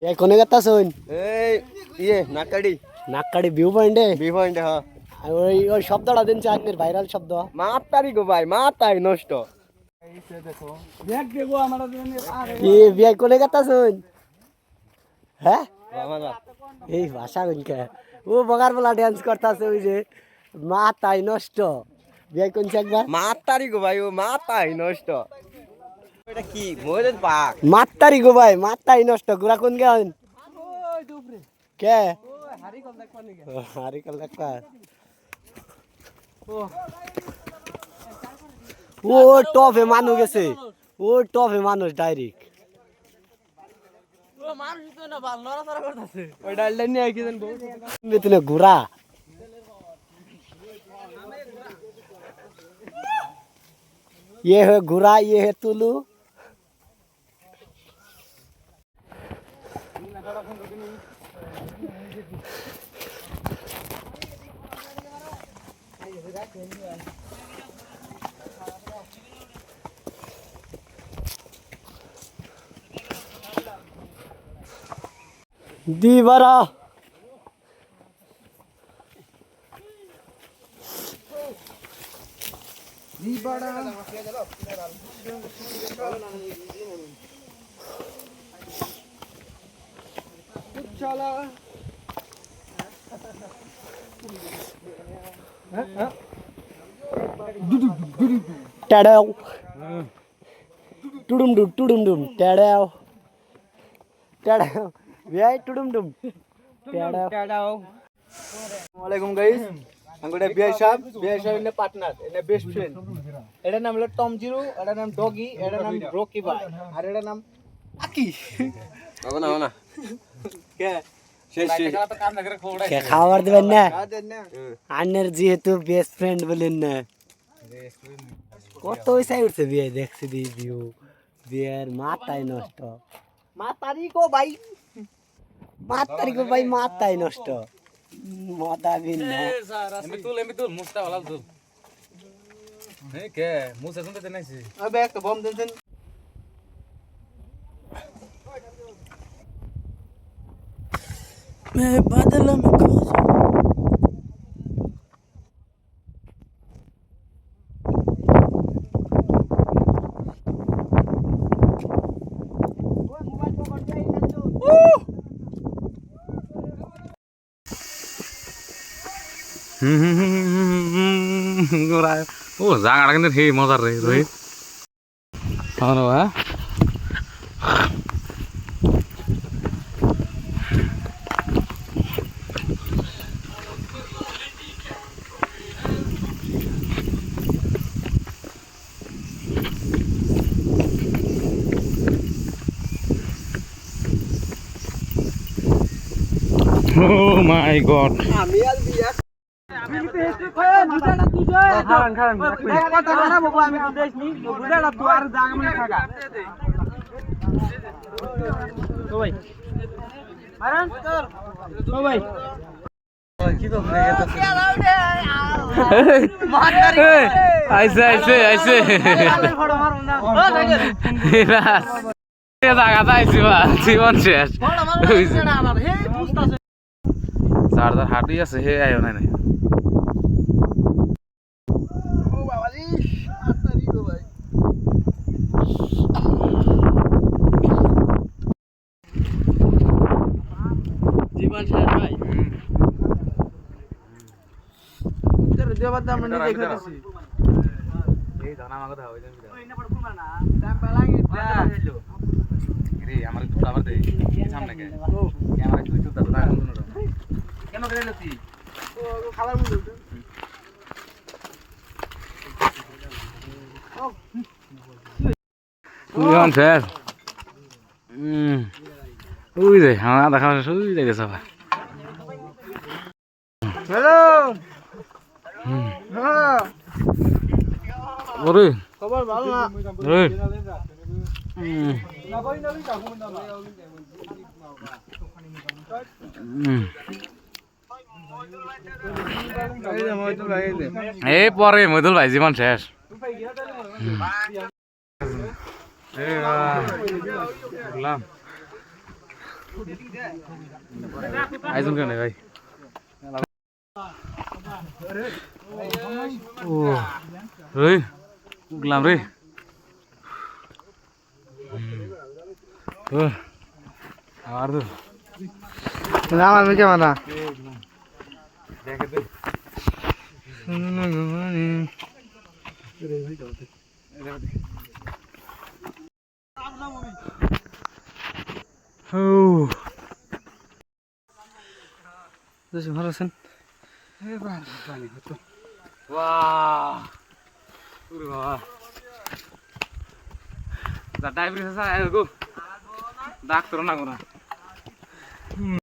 এই কোনে কথা শুন এই নাকাড়ি নাককাড়ি ভিউ পয়েন্টে হ্যাঁ ওই শব্দটা দিন চাঁদের ভাইরাল শব্দ মাতারি গো ভাই মাতাই নষ্ট বিয়ে কোনে কথা শুন হ্যাঁ এই ভাষা কোনকে ও বগার বলা ডান্স করতেছে ওই যে মাথায় নষ্ট বিয়ে কোনছে একবার মাতারি গো ভাই ও মাতাই নষ্ট এটা কি ময়ূরের পাক মাতারি গো ভাই মাথায় নষ্ট গুড়া কোন গান কে হারি কল দেখা ও টপে মানুষ গেছে ও টপে মানুষ ডাইরেক্ট ঘোরা ये है घुरा ये है तुलू दीवारा टैडाव टुडुम डुम टैडाव टैडाव भाई टुडुम डुम टैडाव ওয়ালাইকুম গাইস আঙ্গুটা বিআই সাহেব এর পার্টনার এর বেস্ট ফ্রেন্ড এটার নাম হলো টম জিরো এটার নাম ডগি এটার নাম রকি ভাই আর এটার নাম আকি বাবা না কে শেষ কে খাবার দিবেন না আন্নের যেহেতু বেস্ট ফ্রেন্ড বলেন না কত ওই উঠছে বিয়ে দেখছি দি ভিউ বিয়ের মাথায় নষ্ট মাতারি গো ভাই মাথায় নষ্ট মদা বিন না এমনি তুল মুস্তা ভালো তুল এই কে মুসা শুনতে নাইছি আবে একটা বম দেন मैं बादल में खो ও জায়গাটা কিন্তু সেই মজার রে রোহিত হ্যাঁ Oh my god. আমি আর বিয়া জীবন শেষ চার্জার হাঁটুই আছে হে আয়ো না জীবন শেষ ভাই এই ধানা মাগো দাও ওই না পড় কুমা না টাইম পালাঙ্গি রে আমার একটু খাবার দে সামনে কে ক্যামেরা তুই চুপ দাও না কেন করে লতি ও খাবার মুড়ে জীবন শেষ ওই যে আমার দেখা শুই দেখে সবাই হ্যালো হ্যাঁ ওরে খবর ভালো না ওরে এই পরে মইদুল ভাই জীবন শেষ আইজন কেন ভাই ও রে উগলাম রে আর তো না আমি কেমন না দেখে দে ভালো আছেন Wah, udah bawa. Zadai beri saya, aku. Dak turun aku na.